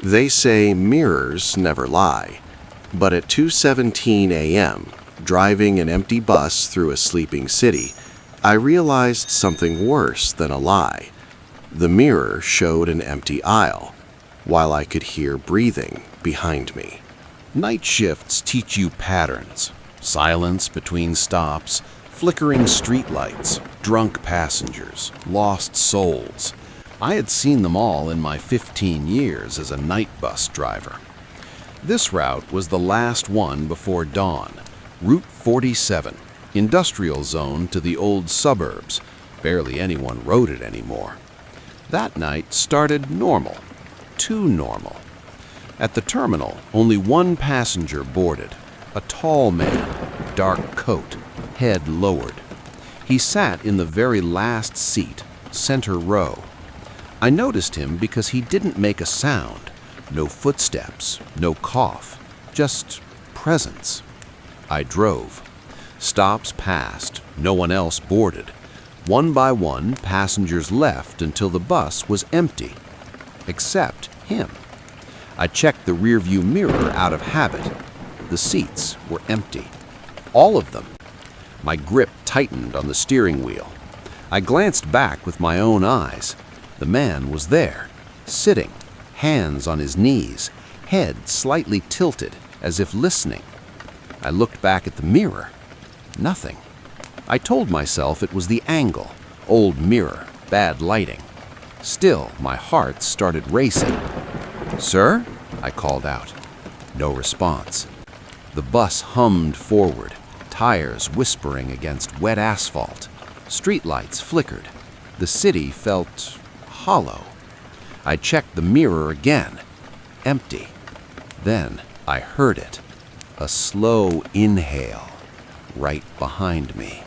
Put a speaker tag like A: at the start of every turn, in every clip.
A: They say mirrors never lie, but at 2:17 a.m., driving an empty bus through a sleeping city, I realized something worse than a lie. The mirror showed an empty aisle, while I could hear breathing behind me.
B: Night shifts teach you patterns. Silence between stops, flickering streetlights, drunk passengers, lost souls. I had seen them all in my 15 years as a night bus driver. This route was the last one before dawn, Route 47, industrial zone to the old suburbs. Barely anyone rode it anymore. That night started normal, too normal. At the terminal, only one passenger boarded, a tall man, dark coat, head lowered. He sat in the very last seat, center row. I noticed him because he didn't make a sound. No footsteps, no cough, just presence. I drove. Stops passed, no one else boarded. One by one, passengers left until the bus was empty, except him. I checked the rearview mirror out of habit. The seats were empty. All of them. My grip tightened on the steering wheel. I glanced back with my own eyes. The man was there, sitting, hands on his knees, head slightly tilted as if listening. I looked back at the mirror. Nothing. I told myself it was the angle, old mirror, bad lighting. Still, my heart started racing. "Sir?" I called out. No response. The bus hummed forward, tires whispering against wet asphalt. Streetlights flickered. The city felt hollow. I checked the mirror again. Empty. Then I heard it. A slow inhale right behind me.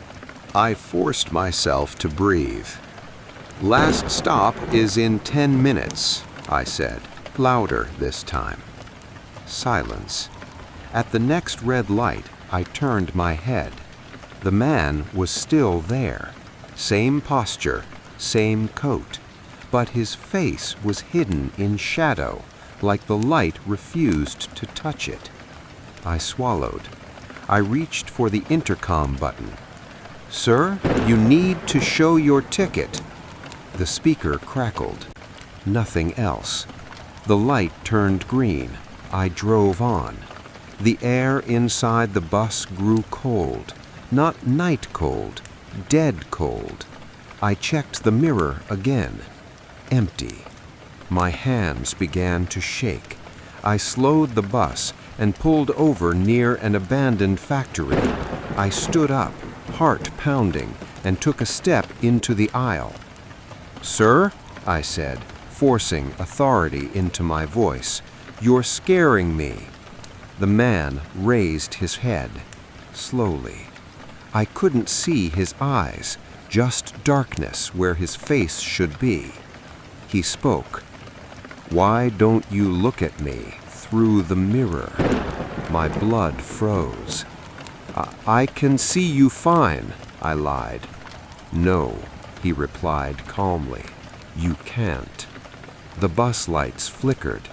C: I forced myself to breathe. "Last stop is in 10 minutes, I said, louder this time. Silence. At the next red light, I turned my head. The man was still there. Same posture, same coat, but his face was hidden in shadow, like the light refused to touch it. I swallowed. I reached for the intercom button. "Sir, you need to show your ticket." The speaker crackled. Nothing else. The light turned green. I drove on. The air inside the bus grew cold. Not night cold, dead cold. I checked the mirror again. Empty. My hands began to shake. I slowed the bus and pulled over near an abandoned factory. I stood up, heart pounding, and took a step into the aisle. "Sir," I said, forcing authority into my voice, "you're scaring me." The man raised his head, slowly. I couldn't see his eyes, just darkness where his face should be. He spoke. "Why don't you look at me through the mirror?" My blood froze. I can see you fine," I lied. "No," he replied calmly. "You can't." The bus lights flickered.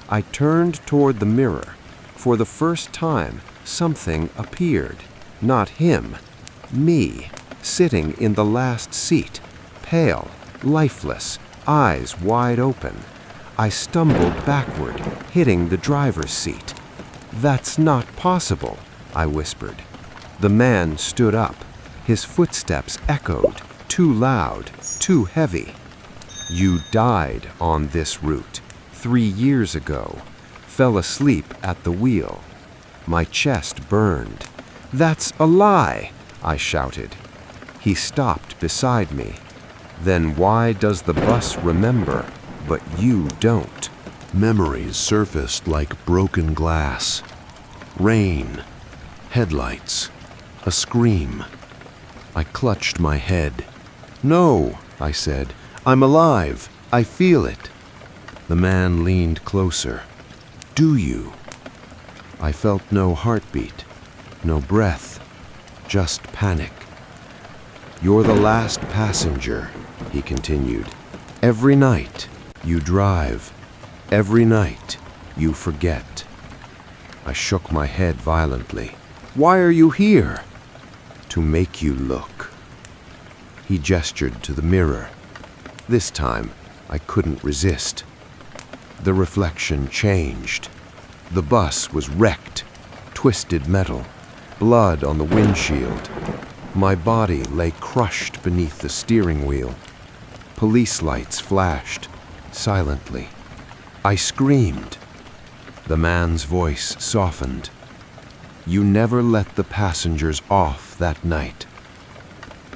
C: I turned toward the mirror. For the first time, something appeared. Not him. Me, sitting in the last seat, pale, lifeless, eyes wide open. I stumbled backward, hitting the driver's seat. "That's not possible," I whispered. The man stood up. His footsteps echoed, too loud, too heavy. "You died on this route 3 years ago. Fell asleep at the wheel." My chest burned. "That's a lie," I shouted. He stopped beside me. "Then why does the bus remember, but you don't?"
A: Memories surfaced like broken glass. Rain, headlights, a scream. I clutched my head. "No," I said. "I'm alive. I feel it." The man leaned closer. "Do you?" I felt no heartbeat, no breath, just panic. "You're the last passenger," he continued. "Every night you drive. Every night, you forget. I shook my head violently. Why are you here? To make you look. He gestured to the mirror. This time, I couldn't resist. The reflection changed. The bus was wrecked, twisted metal, blood on the windshield. My body lay crushed beneath the steering wheel. Police lights flashed, silently. I screamed. The man's voice softened. You never let the passengers off that night.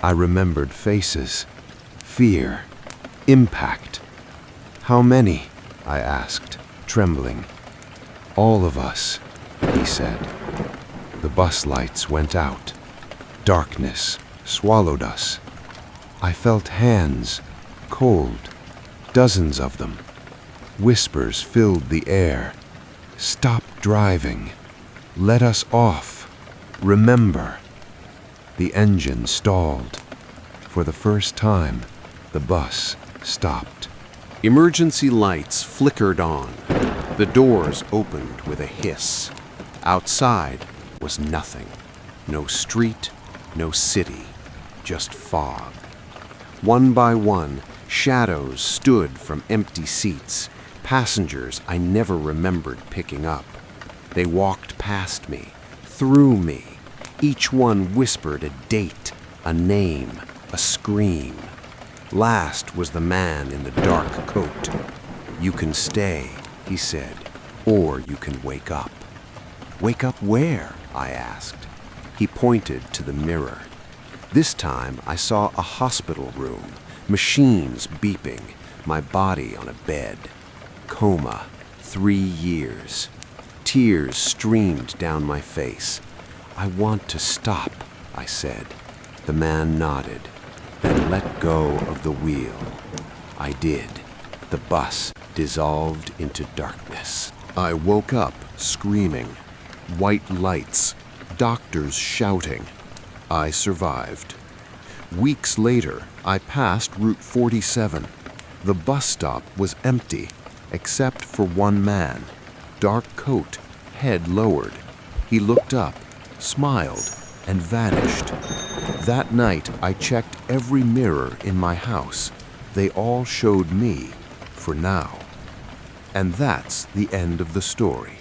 A: I remembered faces, fear, impact. How many? I asked, trembling. All of us, he said. The bus lights went out. Darkness swallowed us. I felt hands, cold, dozens of them. Whispers filled the air. Stop driving. Let us off. Remember. The engine stalled. For the first time, the bus stopped.
B: Emergency lights flickered on. The doors opened with a hiss. Outside was nothing. No street, no city, just fog. One by one, shadows stood from empty seats, passengers I never remembered picking up. They walked past me, through me. Each one whispered a date, a name, a scream. Last was the man in the dark coat. You can stay, he said, or you can wake up. Wake up where? I asked. He pointed to the mirror. This time I saw a hospital room, machines beeping, my body on a bed. Coma, 3 years. Tears streamed down my face. I want to stop, I said. The man nodded, then let go of the wheel. I did. The bus dissolved into darkness. I woke up screaming. White lights, doctors shouting. I survived. Weeks later, I passed Route 47. The bus stop was empty, except for one man. Dark coat, head lowered. He looked up, smiled, and vanished. That night, I checked every mirror in my house. They all showed me, for now. And that's the end of the story.